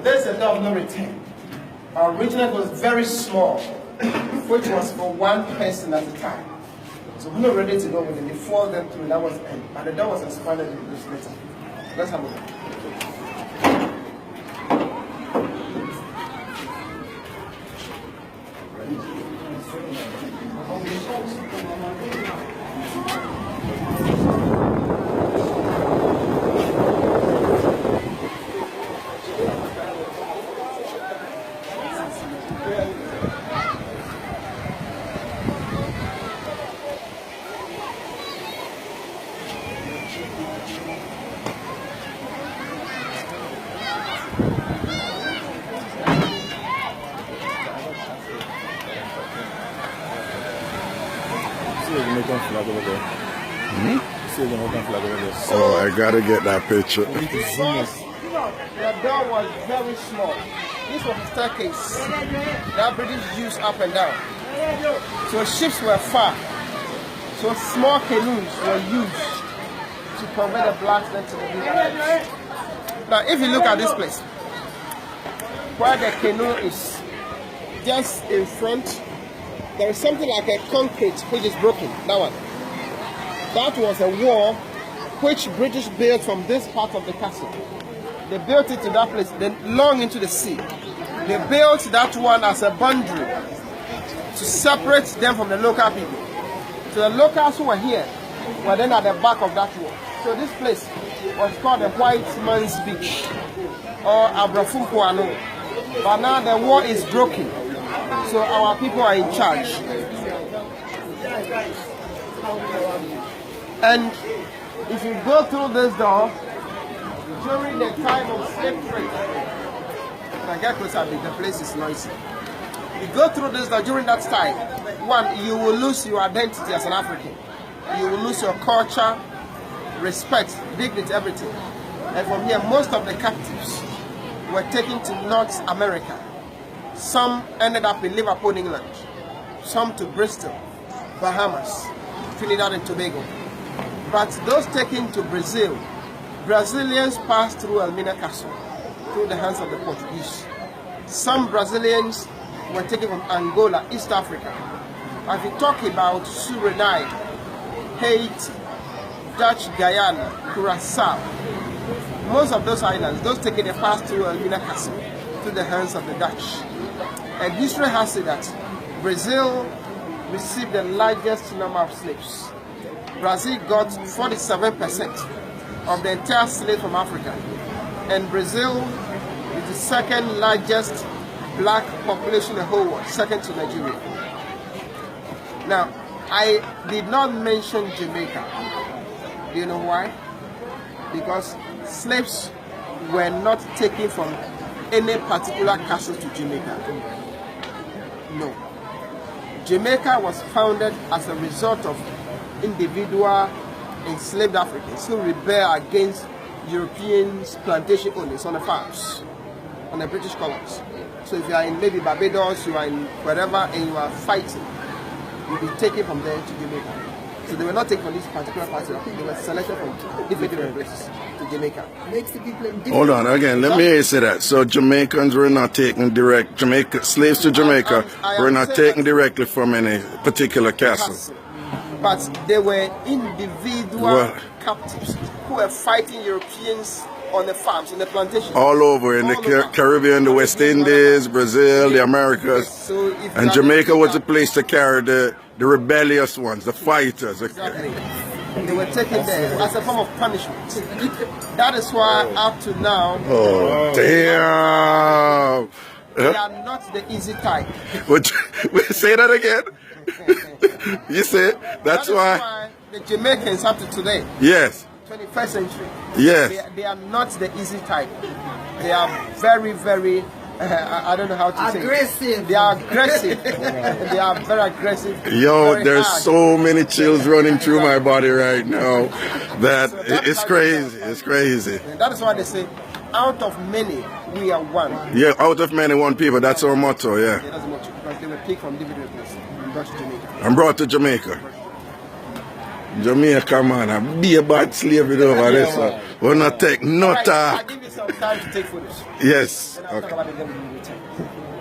There's a door of no return. Originally it was very small, which was for one person at a time. So when we're ready to go with it, they fall them through, that was the end. And the door was expanded in this later. Let's have a look. Jamaican flag over there. See the Jamaican flag over there. Oh, I gotta get that picture. The door was very small. This was the staircase that British used up and down. So ships were far. So small canoes were used to convey the blacks to the big ships. Now, if you look at this place, where the canoe is, just in front, there is something like a concrete which is broken. That one. That was a wall which British built from this part of the castle. They built it to that place, then long into the sea. They built that one as a boundary to separate them from the local people. So the locals who were here were then at the back of that wall. So this place was called the White Man's Beach, or Abrafumpuano. But now the wall is broken. So our people are in charge. And if you go through this door, during the time of slave trade, when I get closer, the place is noisy. You go through this door during that time, one, you will lose your identity as an African. You will lose your culture, respect, dignity, everything. And from here, most of the captives were taken to North America. Some ended up in Liverpool, England. Some to Bristol, Bahamas, Trinidad and Tobago. But those taken to Brazil, Brazilians passed through Elmina Castle, through the hands of the Portuguese. Some Brazilians were taken from Angola, East Africa. If you talk about Suriname, Haiti, Dutch Guyana, Curaçao, most of those islands, those taken, they passed through Elmina Castle, through the hands of the Dutch. And history has it that Brazil received the largest number of slaves. Brazil got 47% of the entire slaves from Africa. And Brazil is the second largest black population in the whole world, second to Nigeria. Now, I did not mention Jamaica. Do you know why? Because slaves were not taken from any particular castle to Jamaica. No. Jamaica was founded as a result of individual enslaved Africans who rebelled against Europeans, plantation owners on the farms, on the British colonies. So if you are in maybe Barbados, you are in wherever, and you are fighting, you'll be taken from there to Jamaica. So they were not taken from this particular party. They were selected from different places to Jamaica. Makes the people in Hold on, again, let me say that. So Jamaicans were not taken direct, slaves to Jamaica were not taken directly from any particular castle. But they were individual captives who were fighting Europeans on the farms, in the plantations. All over, in the Caribbean, the West Indies, Brazil, the Americas. So and Jamaica was the place to carry the rebellious ones, the fighters. Exactly. They were taken there as a form of punishment. That is why up to now, damn! They are not the easy type. Say that again. You say that's why the Jamaicans up to today. Yes. 21st century. Yes. They are not the easy type. They are very, very. I don't know how to say. Aggressive. They are aggressive. They are very aggressive. Yo, there's so many chills running through my body right now that it's crazy. It's crazy. And that is why they say, out of many, we are one. Yeah, out of many, one people. That's our motto, yeah. That's the motto. Because they were picked from different places and brought to Jamaica. And brought to Jamaica. Jamaica, man, a be a bad slavery over there, so we're not take no Right, talk. I'll give you some time to take photos. Yes. Then I'll talk Okay. about the government.